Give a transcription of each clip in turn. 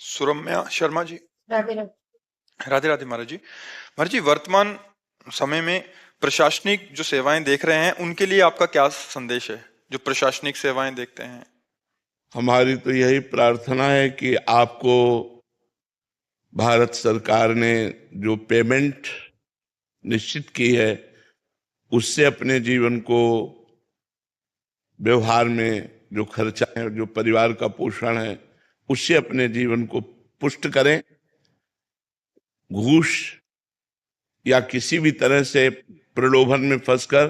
सुरम्या शर्मा जी। राधे राधे। राधे राधे महाराज जी, वर्तमान समय में प्रशासनिक जो सेवाएं देख रहे हैं उनके लिए आपका क्या संदेश है, जो प्रशासनिक सेवाएं देखते हैं? हमारी तो यही प्रार्थना है कि आपको भारत सरकार ने जो पेमेंट निश्चित की है उससे अपने जीवन को, व्यवहार में जो खर्चा है, जो परिवार का पोषण है, उससे अपने जीवन को पुष्ट करें। घूस या किसी भी तरह से प्रलोभन में फंसकर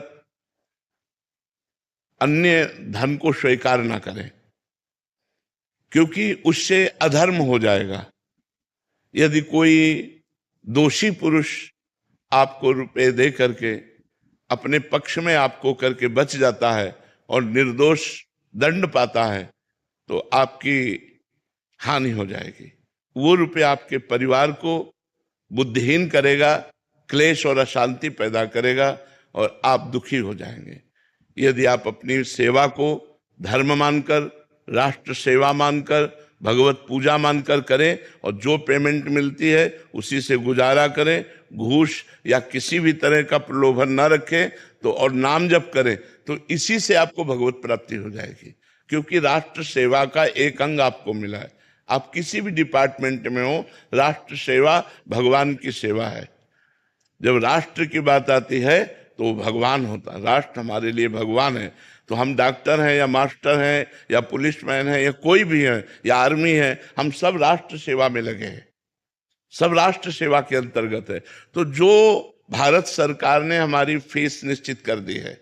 अन्य धन को स्वीकार ना करें, क्योंकि उससे अधर्म हो जाएगा। यदि कोई दोषी पुरुष आपको रुपए दे करके अपने पक्ष में आपको करके बच जाता है और निर्दोष दंड पाता है, तो आपकी हानि हो जाएगी। वो रुपए आपके परिवार को बुद्धिहीन करेगा, क्लेश और अशांति पैदा करेगा और आप दुखी हो जाएंगे। यदि आप अपनी सेवा को धर्म मानकर, राष्ट्र सेवा मानकर, भगवत पूजा मानकर करें और जो पेमेंट मिलती है उसी से गुजारा करें, घूस या किसी भी तरह का प्रलोभन ना रखें, तो और नाम जप करें, तो इसी से आपको भगवत प्राप्ति हो जाएगी। क्योंकि राष्ट्र सेवा का एक अंग आपको मिला है। आप किसी भी डिपार्टमेंट में हो, राष्ट्र सेवा भगवान की सेवा है। जब राष्ट्र की बात आती है तो वो भगवान होता है। राष्ट्र हमारे लिए भगवान है। तो हम डॉक्टर हैं या मास्टर हैं या पुलिसमैन हैं या कोई भी है या आर्मी है, हम सब राष्ट्र सेवा में लगे हैं, सब राष्ट्र सेवा के अंतर्गत है। तो जो भारत सरकार ने हमारी फीस निश्चित कर दी है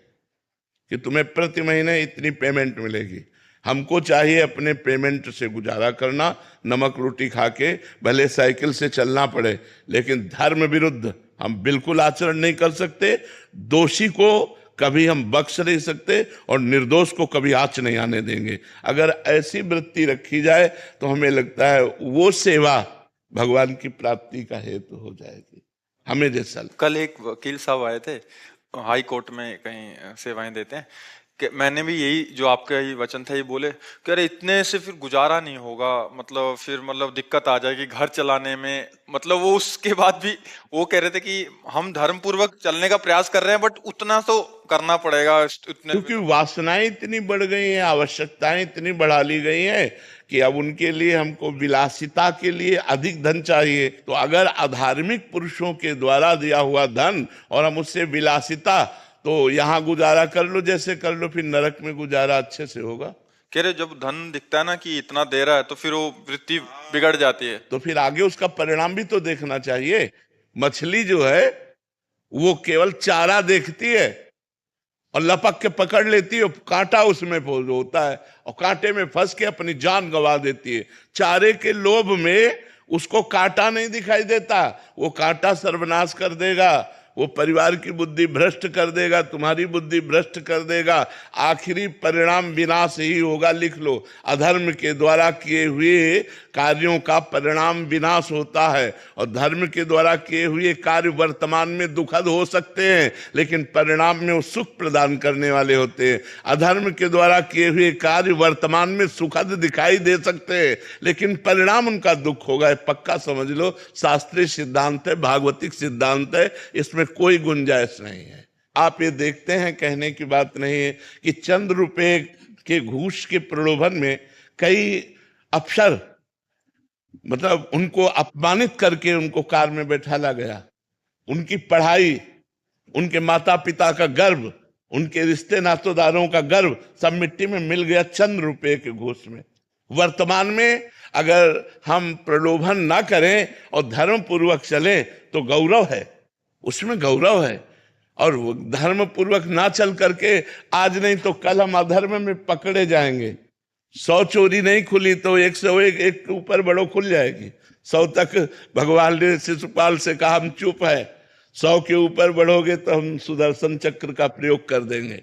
कि तुम्हें प्रति महीने इतनी पेमेंट मिलेगी, हमको चाहिए अपने पेमेंट से गुजारा करना, नमक रोटी खा के, भले साइकिल से चलना पड़े, लेकिन धर्म विरुद्ध हम बिल्कुल आचरण नहीं कर सकते। दोषी को कभी हम बख्श नहीं सकते और निर्दोष को कभी आँच नहीं आने देंगे। अगर ऐसी वृत्ति रखी जाए तो हमें लगता है वो सेवा भगवान की प्राप्ति का हेतु हो जाएगी। हमें जैसा कल एक वकील साहब आए थे, हाई कोर्ट में कहीं सेवाएं देते हैं, कि मैंने भी यही जो आपका ये वचन था ये बोले कि अरे इतने से फिर गुजारा नहीं होगा, मतलब फिर मतलब दिक्कत आ जाएगी घर चलाने में। मतलब वो उसके बाद भी वो कह रहे थे कि हम धर्म पूर्वक चलने का प्रयास कर रहे हैं, बट उतना तो करना पड़ेगा उतने, क्योंकि वासनाएं इतनी बढ़ गई हैं, आवश्यकताएं इतनी बढ़ा ली गई हैं कि अब उनके लिए हमको विलासिता के लिए अधिक धन चाहिए। तो अगर अधार्मिक पुरुषों के द्वारा दिया हुआ धन और हम उससे विलासिता, तो यहाँ गुजारा कर लो जैसे कर लो, फिर नरक में गुजारा अच्छे से होगा। कह रहे जब धन दिखता है ना कि इतना दे रहा है तो फिर वो वृत्ति बिगड़ जाती है। तो फिर आगे उसका परिणाम भी तो देखना चाहिए। मछली जो है वो केवल चारा देखती है और लपक के पकड़ लेती है, कांटा उसमें होता है और कांटे में फंस के अपनी जान गंवा देती है। चारे के लोभ में उसको कांटा नहीं दिखाई देता, वो कांटा सर्वनाश कर देगा, वो परिवार की बुद्धि भ्रष्ट कर देगा, तुम्हारी बुद्धि भ्रष्ट कर देगा। आखिरी परिणाम विनाश ही होगा। लिख लो, अधर्म के द्वारा किए हुए कार्यों का परिणाम विनाश होता है और धर्म के द्वारा किए हुए कार्य वर्तमान में दुखद हो सकते हैं, लेकिन परिणाम में वो सुख प्रदान करने वाले होते हैं। अधर्म के द्वारा किए हुए कार्य वर्तमान में सुखद दिखाई दे सकते हैं, लेकिन परिणाम उनका दुख होगा। पक्का समझ लो, शास्त्रीय सिद्धांत है, भागवतिक सिद्धांत है, इसमें कोई गुंजाइश नहीं है। आप ये देखते हैं, कहने की बात नहीं है कि चंद रुपए के घूस के प्रलोभन में कई अफसर, मतलब उनको अपमानित करके उनको कार में बैठाला गया। उनकी पढ़ाई, उनके माता पिता का गर्व, उनके रिश्ते नातेदारों का गर्व सब मिट्टी में मिल गया चंद रुपए के घूस में। वर्तमान में अगर हम प्रलोभन ना करें और धर्म पूर्वक चलें तो गौरव है, उसमें गौरव है। और धर्म पूर्वक ना चल करके आज नहीं तो कल हम अधर्म में पकड़े जाएंगे। 100 चोरी नहीं खुली तो 101 एक के ऊपर बड़ो खुल जाएगी। 100 तक भगवान ने शिशुपाल से कहा हम चुप है, 100 के ऊपर बढ़ोगे तो हम सुदर्शन चक्र का प्रयोग कर देंगे।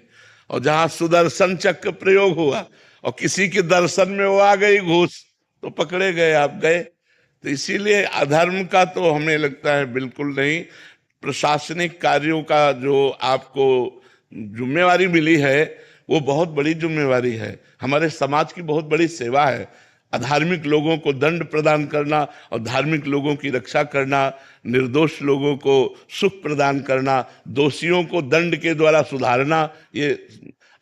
और जहां सुदर्शन चक्र प्रयोग हुआ और किसी के दर्शन में वो आ गई घूस, तो पकड़े गए, आप गए। तो इसीलिए अधर्म का तो हमें लगता है बिल्कुल नहीं। प्रशासनिक कार्यों का जो आपको जिम्मेवारी मिली है वो बहुत बड़ी जिम्मेवारी है, हमारे समाज की बहुत बड़ी सेवा है। अधार्मिक लोगों को दंड प्रदान करना और धार्मिक लोगों की रक्षा करना, निर्दोष लोगों को सुख प्रदान करना, दोषियों को दंड के द्वारा सुधारना, ये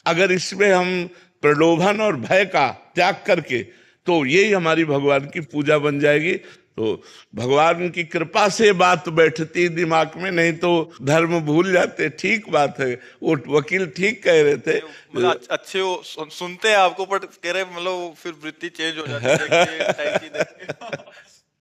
अगर इसमें हम प्रलोभन और भय का त्याग करके, तो यही हमारी भगवान की पूजा बन जाएगी। तो भगवान की कृपा से बात बैठती दिमाग में, नहीं तो धर्म भूल जाते। ठीक बात है, वो वकील ठीक कह रहे थे। मतलब अच्छे वो सुनते हैं आपको, बट कह रहे मतलब फिर वृत्ति चेंज हो जाती है, देखते हैं, टाइप की देखते हैं।